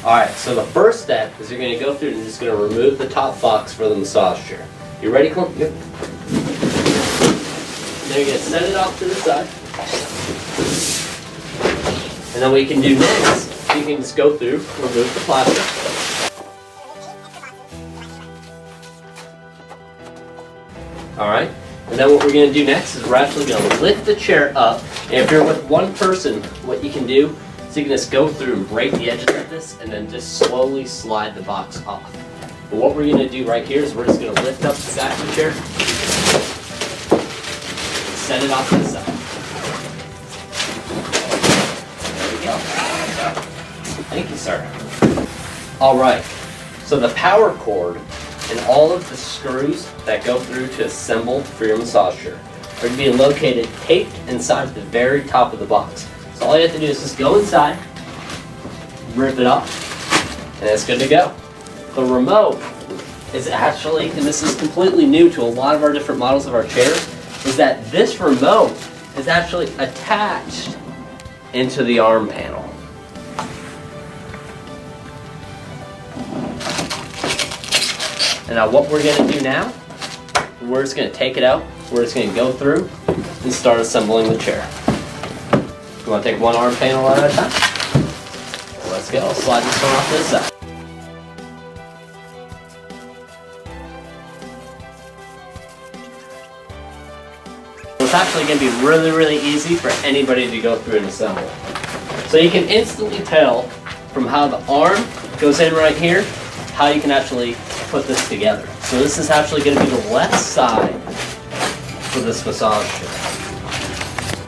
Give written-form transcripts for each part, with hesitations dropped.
Alright, so the first step is you're going to go through and you're just going to remove the top box for the massage chair. You ready, Clint? Yep. Then you're going to set it off to the side. And then what you can do next, you can just go through, remove the plastic. Alright, and then what we're going to do next is we're actually going to lift the chair up. And if you're with one person, what you can do is you can just go through and break the edges of this and then just slowly slide the box off. But what we're going to do right here is we're just going to lift up the vacuum chair and set it off to the side. There we go. Thank you, sir. Alright, so the power cord and all of the screws that go through to assemble for your massage chair are going to be located taped inside the very top of the box. So all you have to do is just go inside, rip it off, and it's good to go. The remote is actually, and this is completely new to a lot of our different models of our chairs, is that this remote is actually attached into the arm panel. And now what we're going to do now, we're just going to take it out, we're just going to go through and start assembling the chair. You want to take one arm panel at a time? Let's go, I'll slide this one off to the side. It's actually going to be really, really easy for anybody to go through and assemble. So you can instantly tell from how the arm goes in right here, how you can actually put this together. So this is actually going to be the left side for this massage chair.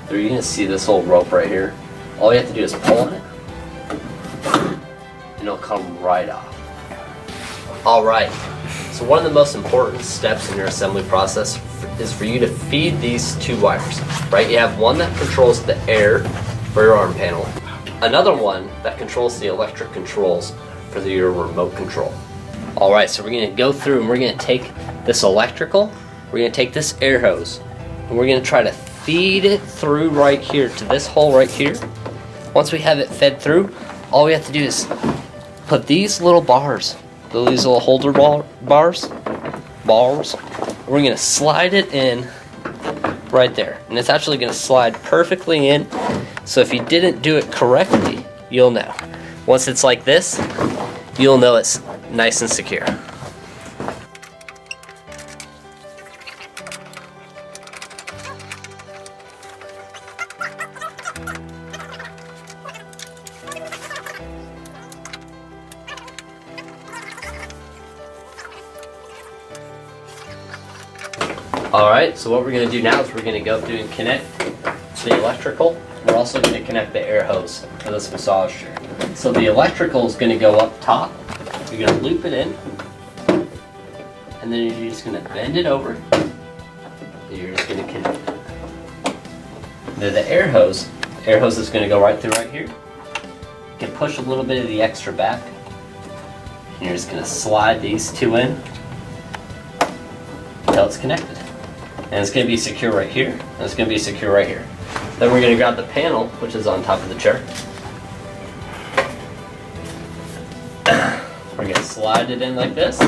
So you're going to see this whole rope right here. All you have to do is pull on it, and it'll come right off. Alright, so one of the most important steps in your assembly process is for you to feed these two wires, right? You have one that controls the air for your arm panel, another one that controls the electric controls for your remote control. Alright, so we're going to go through and we're going to take this electrical, we're going to take this air hose, and we're going to try to feed it through right here to this hole right here. Once we have it fed through, all we have to do is put these little bars, these little holder bars, we're going to slide it in right there. And it's actually going to slide perfectly in, so if you didn't do it correctly, you'll know. Once it's like this, you'll know it's nice and secure. Alright, so what we're going to do now is we're going to go through and connect the electrical. We're also going to connect the air hose for this massage chair. So the electrical is going to go up top. You're going to loop it in, and then you're just going to bend it over, and you're just going to connect it. Then the air hose is going to go right through right here. You can push a little bit of the extra back, and you're just going to slide these two in until it's connected. And it's going to be secure right here, and it's going to be secure right here. Then we're going to grab the panel, which is on top of the chair. We're going to slide it in like this,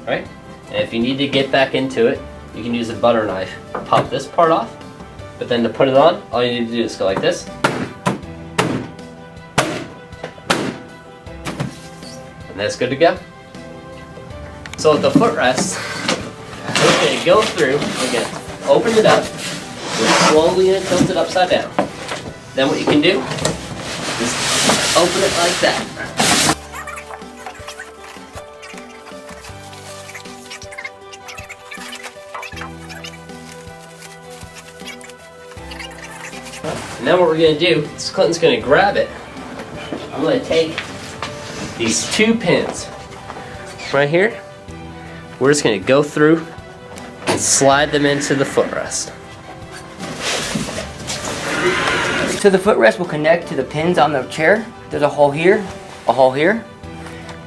right? And if you need to get back into it, you can use a butter knife. Pop this part off, but then to put it on, all you need to do is go like this. And that's good to go. So with the footrest, we're going to go through, we're going to open it up, we're slowly going to tilt it upside down. Then what you can do is open it like that. And then what we're going to do is Clinton's going to grab it. I'm going to take these two pins right here. We're just going to go through and slide them into the footrest. So the footrest will connect to the pins on the chair. There's a hole here,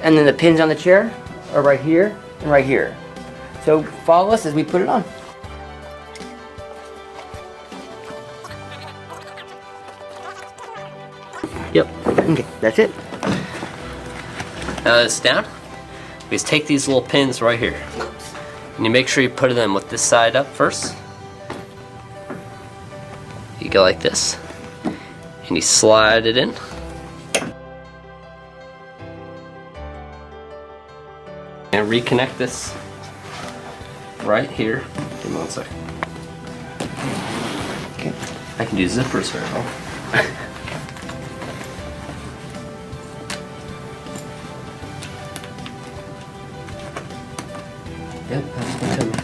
and then the pins on the chair are right here and right here. So follow us as we put it on. Yep. Okay, that's it. Now that it's down, we just take these little pins right here. And you make sure you put them with this side up first. You go like this. And you slide it in. And reconnect this right here. Give me 1 second. Okay. I can do zippers very well. Yep, that's what I'm doing.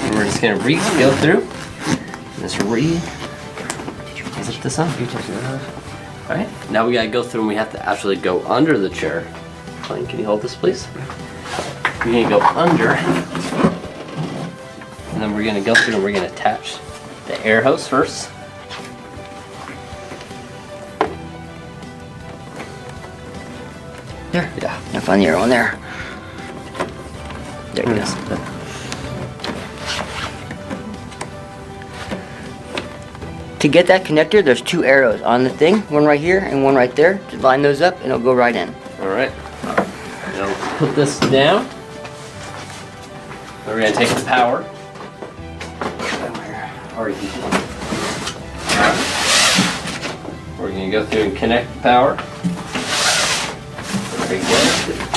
And we're just gonna go through. Just zip this on. Alright, now we gotta go through and we have to actually go under the chair. Colleen, can you hold this please? We're gonna go under. And then we're gonna go through and we're gonna attach the air hose first. There. Yeah. Now find the arrow on there. There it goes. To get that connector, there's 2 arrows on the thing. One right here and one right there. Just line those up and it'll go right in. Alright. Now put this down. We're gonna take the power. We're gonna go through and connect the power. Very good.